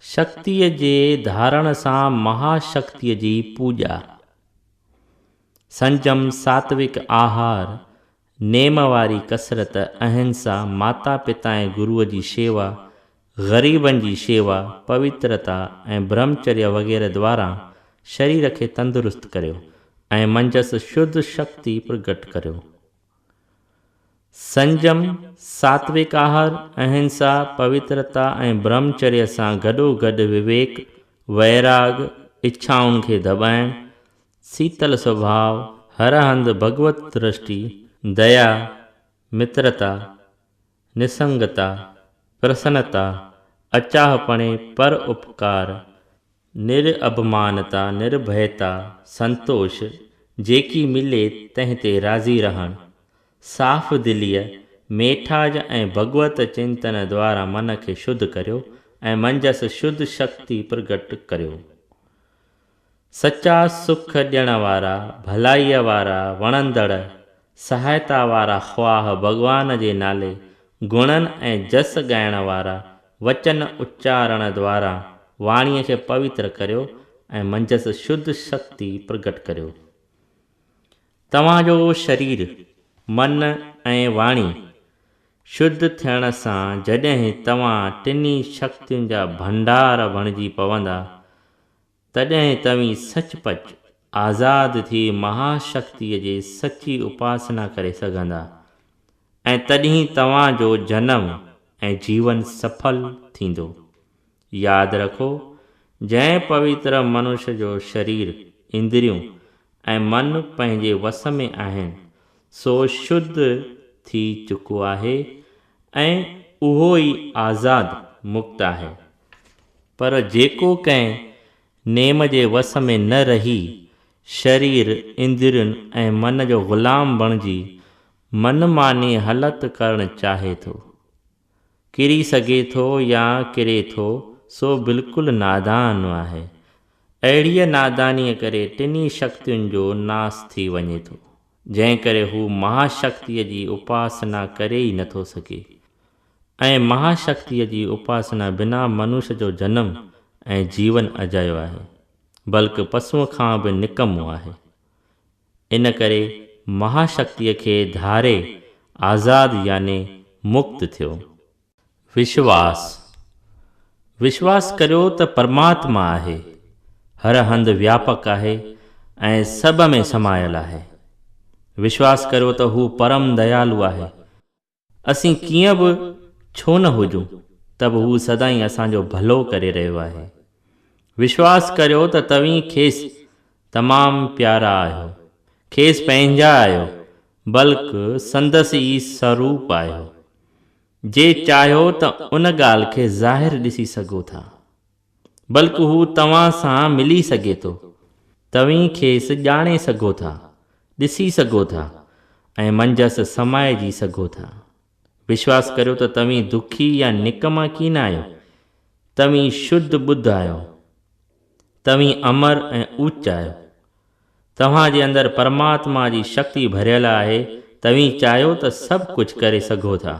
शक्तिअ जे धारण सां महाशक्तिअ जी पूॼा। संजम, सात्विक आहार, नेम वारी कसरत, अहिंसा, माता पिता ऐं गुरुअ जी शेवा, ग़रीबनि जी शेवा, पवित्रता ऐं ब्रह्मचर्य वग़ैरह द्वारा शरीर खे तंदुरुस्त करियो ऐं मंजस शुद्ध शक्ति प्रगट करियो। संजम, सात्विक आहार, अहिंसा, पवित्रता ऐं ब्रह्मचर्य सां गॾोगॾु विवेक, वैराग, इच्छाउनि खे दॿाइण, शीतल स्वभाव, हर हंधि भगवत दृष्टि, दया, मित्रता, निसंगता, प्रसन्नता, अचाहपणे, पर उपकार, निरअभिमानता, निर्भयता, संतोष, जेकी मिले तंहिं ते राज़ी रहणु, साफ़ दिलीअ, मेठाज ऐं भगवत चिंतन द्वारा मन खे शुद्ध करियो ऐं मंजस शुद्ध शक्ति प्रगट करियो। सचा सुख ॾियण वारा, भलाईअ वारा, वणंदड़, सहायता वारा ख़्वाह भॻवान जे नाले, गुणनि ऐं जस ॻाइण वारा, वचन उच्चारण द्वारा वाणीअ खे पवित्र करियो ऐं मंजस शुद्ध शक्ति प्रगट करियो। तव्हांजो शरीर, मन ऐं वाणी शुद्ध थियण सां जॾहिं तव्हां टिनी शक्तियुनि जा भंडार बणिजी पवंदा, तॾहिं तव्हीं सचपच आज़ाद थी महाशक्तिअ जे सची उपासना करे सघंदा ऐं तॾहिं तव्हांजो जनम ऐं जीवन सफल थींदो। यादि रखो, जंहिं पवित्र मनुष्य जो शरीर, इंद्रियूं ऐं मन पंहिंजे वस में आहिनि, सो शुद्ध थी चुको आहे ऐं उहो ई आज़ाद मुक्त आहे। पर जेको कंहिं नेम जे वस में न रही शरीर, इंद्रियुनि ऐं मन जो ग़ुलाम बणिजी मनमानी हालत करणु चाहे थो, किरी सघे थो या किरे थो, सो बिल्कुलु नादान आहे। अहिड़ीअ नादानीअ करे टिनी शक्तियुनि जो नास थी वञे थो, जंहिं करे हू महाशक्तिअ जी उपासना करे ई नथो सघे ऐं महाशक्तिअ जी उपासना बिना मनुष्य जो जनम ऐं जीवन अजायो आहे, बल्कि पशुअ खां बि निकमो आहे। इन करे महाशक्तिअ खे धारे आज़ाद याने मुक्त थियो। विश्वास। विश्वास करियो त परमात्मा आहे, हर हंधि व्यापक आहे ऐं सभ में समायल आहे। विश्वास करियो त हू परम दयालु आहे। असीं कीअं बि छो न हुजूं, त बि हू सदाईं असांजो भलो करे रहियो आहे। विश्वास करियो त तव्हीं खेसि तमामु प्यारा आहियो, खेसि पंहिंजा आहियो, बल्कि संदसि ई स्वरूप आहियो। जे चाहियो त उन ॻाल्हि खे ज़ाहिर ॾिसी सघो था, बल्कि हू तव्हां सां मिली सघे थो, तव्हीं खेसि ॼाणे सघो था, ॾिसी सघो था ऐं मंजसि समाइजी सघो था। विश्वास करियो त तव्हीं दुखी या निकमा की न आहियो, तव्हीं शुद्ध बुद्ध आहियो, तव्हीं अमर ऐं ऊच आहियो। तव्हांजे अंदरि परमात्मा जी शक्ति भरियल आहे। तव्हीं चाहियो त सभु कुझु करे सघो था।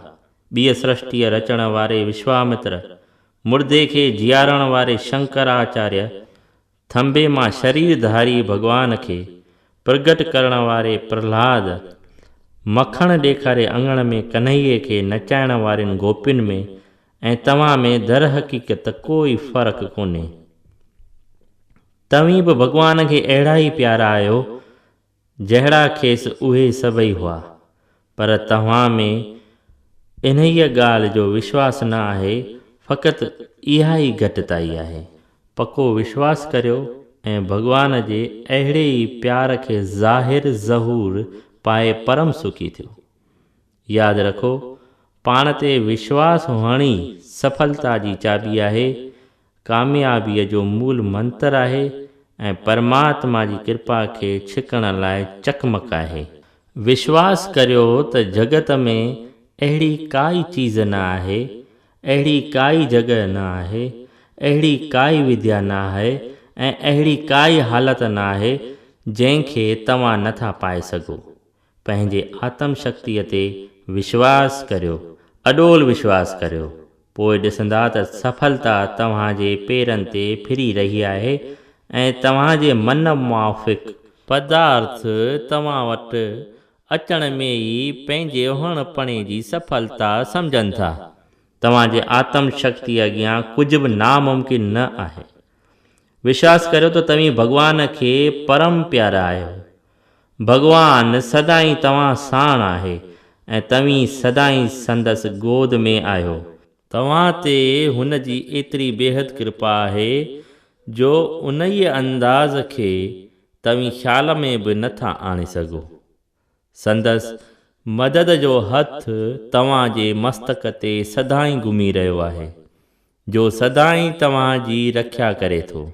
ॿीअ सृष्टिअ रचण वारे विश्वामित्र, मुर्दे खे जीआरण वारे शंकराचार्य, थंबे मां शरीरधारी भॻवान खे प्रगट करण वारे प्रहलाद, मखण ॾेखारे अङण में कन्हैये खे नचाइण वारनि गोपियुनि में ऐं तव्हां में दर हक़ीक़त कोई फ़र्क़ु कोन्हे। तव्हीं बि भॻवान खे अहिड़ा ई प्यारा आहियो जहिड़ा खेसि उहे सभई हुआ, पर तव्हां में इन्हीअ ॻाल्हि जो विश्वास न आहे। फ़क़ति इहा ई घटिताई आहे। पको विश्वास करियो ऐं भॻवान जे अहिड़े ई प्यार खे ज़ाहिर ज़हूर पाए परम सुखी थियो। यादि रखो, पाण ते विश्वास हुअण ई सफलता जी चाबी आहे, कामयाबीअ जो मूल मंत्र आहे ऐं परमात्मा जी कृपा खे छिकण लाइ चकमक आहे। विश्वास करियो त जगत में अहिड़ी काई चीज़ न आहे, अहिड़ी काई जॻह न आहे, अहिड़ी काई विद्या न आहे ऐं अहिड़ी काई हालत न आहे जंहिंखे तव्हां नथा पाए सघो। पंहिंजे आत्म शक्तिअ ते विश्वास करियो, अॾोल विश्वास करियो। पोइ ॾिसंदा त सफलता तव्हांजे पेरनि ते फिरी रही आहे ऐं तव्हांजे मन मुआफ़िक़ पदार्थ तव्हां वटि अचण में ई पंहिंजे हुअणपणे जी सफलता सम्झनि था। तव्हांजे आत्म शक्ति अॻियां कुझु बि नामुमकिन न आहे। विश्वास करियो त तव्हीं भॻवान खे परम प्यारा आहियो। भॻवान सदाईं तव्हां साण आहे ऐं तव्हीं सदाईं संदसि गोद में आहियो। तव्हां ते हुन जी एतिरी बेहद कृपा आहे जो उन ई अंदाज़ खे तव्हीं ख़्याल में बि नथा आणे सघो। संदसि मदद जो हथ तव्हांजे मस्तक ते सदाईं घुमी रहियो आहे, जो सदाईं तव्हांजी रक्षा करे थो।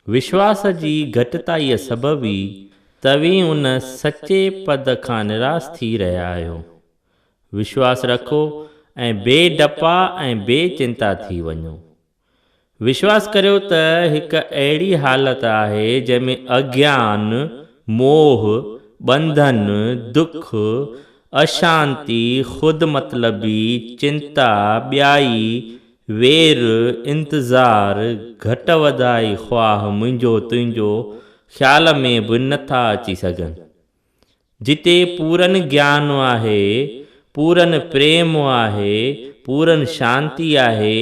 विश्वास जी घटिताईअ सबबि तव्हीं उन सचे पद खां निराश थी रहिया आहियो। विश्वास रखो ऐं बेडपा ऐं बेचिंता थी वञो। विश्वास करियो त हिकु अहिड़ी हालत आहे जंहिंमें अज्ञान, मोह, बंधन, दुख, अशांति, ख़ुद मतलबी, चिंता, ॿियाई, वेर, इंतज़ार, घटि वधाई ख़्वाह, मुंहिंजो तुंहिंजो ख़्याल में बि नथा अची सघनि। जिते पूरन ज्ञान आहे, पूरन प्रेम आहे, पूरन शांति आहे,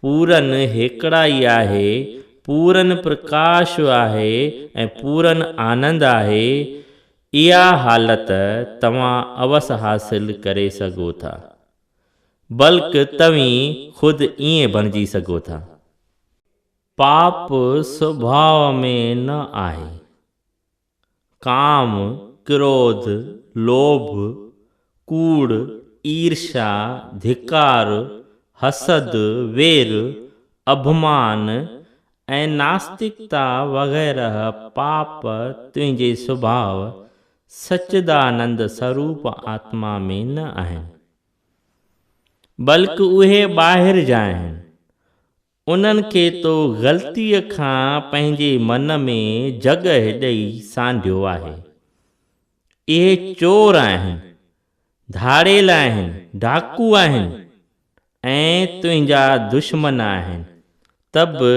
पूरन हेकड़ाई आहे, पूरन प्रकाश आहे ऐं पूरन आनंद आहे, इहा हालत तव्हां अवस हासिल करे सघो था, बल्कि तव्हीं ख़ुदि ईअं बणिजी सघो था। पाप स्वभाव में न आहे। काम, क्रोध, लोभ, कूड़, ईर्ष्या, धिकार, हसद, वेर, अभिमान ऐं नास्तिकता वग़ैरह पाप तुंहिंजे स्वभाव सच्चिदानंद स्वरूप आत्मा में न आहिनि, बल्कि उहे ॿाहिरि जा आहिनि। उन्हनि खे तो ग़लतीअ खां पंहिंजे मन में जॻहि ॾेई सांढियो आहे। इहे चोर आहिनि, धाड़ेल आहिनि, डाकू आहिनि ऐं तुंहिंजा दुश्मन आहिनि। त बि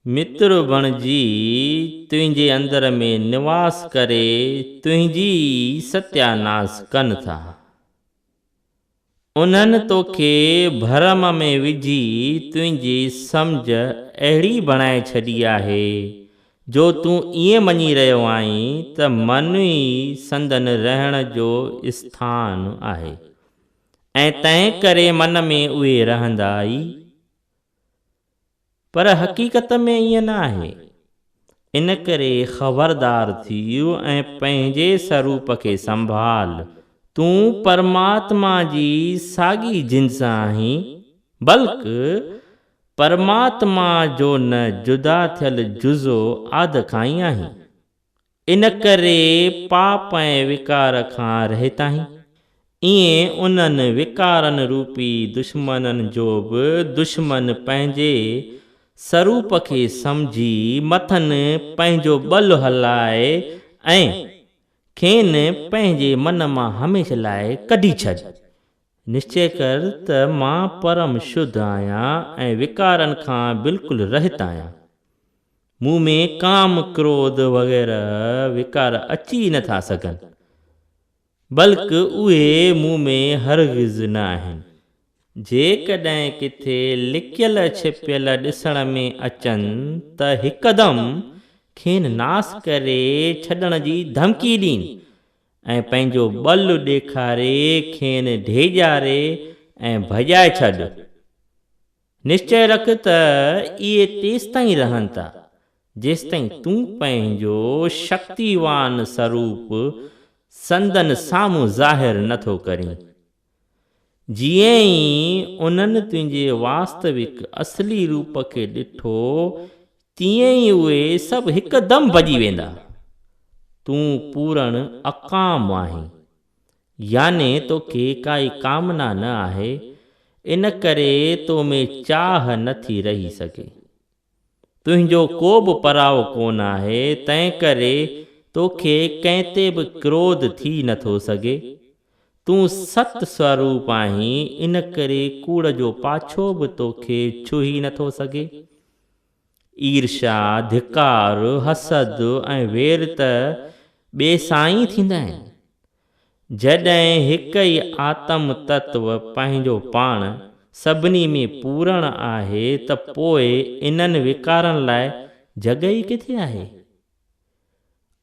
मित्र बणिजी तुंहिंजे अंदर में निवास करे तुंहिंजी सत्यानाश कनि था। उन्हनि तोखे भरम में विझी तुंहिंजी सम्झ अहिड़ी बणाए छॾी आहे जो तूं ईअं मञी रहियो आहीं त मन ई संदन रहण जो स्थान आहे ऐं तंहिं करे मन में उहे रहंदा ई। पर हक़ीक़त में ईअं न आहे। इन करे ख़बरदार थियो ऐं पंहिंजे स्वरूप खे संभाल। तूं परमात्मा जी साॻी जिन्स आहीं, बल्कि परमात्मा जो न जुदा थियल जुज़ो आद खां ई आहीं। इन करे पाप ऐं विकार खां रहित आहीं। ईअं उन्हनि विकारनि रूपी दुश्मननि जो बि दुश्मन पंहिंजे स्वरूप खे सम्झी मथनि पंहिंजो ॿल हलाए ऐं खेनि पंहिंजे मन मां हमेशह लाइ कढी छॾ। निश्चय कर त मां परम शुद्ध आहियां ऐं विकारनि खां बिल्कुलु रहित आहियां। मूं में काम, क्रोध वग़ैरह विकार अची नथा सघनि, बल्कि उहे मूं में हरगिज़ न आहिनि। जेकॾहिं किथे लिकियल छिपियल ॾिसण में अचनि त हिकदमि खेनि नास करे छॾण जी धमकी ॾीन ऐं पंहिंजो ॿल ॾेखारे खेनि ढेॼारे ऐं भॼाए छॾ। निश्चय रख त इहे तेसिताईं रहनि था जेसिताईं तूं पंहिंजो शक्तिवान स्वरूप संदन साम्हूं ज़ाहिर नथो करीं। जीअं ई उन्हनि तुंहिंजे वास्तविक असली रूप खे ॾिठो, तीअं ई उहे सभु हिकदमि भॼी वेंदा। तूं पूरण अकाम आहीं, याने तोखे काई कामना न आहे, इन करे तो में चाह नथी रही सघे। तुंहिंजो को बि पराओ कोन आहे, तंहिं करे तोखे कंहिं ते बि क्रोध थी नथो सघे। तूं सत स्वरूप आहीं, इन करे कूड़ जो पाछो बि तोखे छुही नथो सघे। ईर्ष्या, धिकार, हसद ऐं वेर त ॿिए सां ई थींदा आहिनि। जॾहिं हिक ई आत्म तत्व पंहिंजो पाण सभिनी में पूरण आहे त पोइ इन्हनि विकारनि लाइ जॻह ई किथे आहे।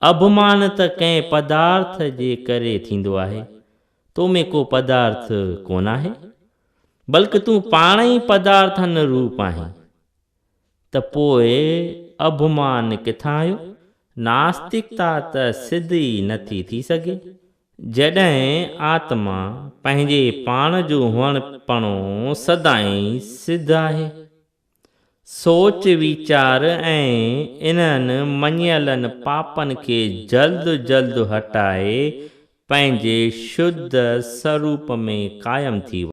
अभिमान त कंहिं पदार्थ जे करे थींदो आहे, तो में को पदार्थ कोन आहे, बल्कि तूं पाण ई पदार्थनि रूप आहीं। त पोइ अभिमान किथां आयो? नास्तिकता त सिद्ध ई नथी थी सघे। जॾहिं आत्मा पंहिंजे पाण जो हुअणपणो सदाईं सिद्ध आहे। सोच वीचार ऐं इन्हनि मञियलनि पापनि खे जल्द जल्द हटाए पंहिंजे शुद्ध स्वरूप में क़ाइमु थी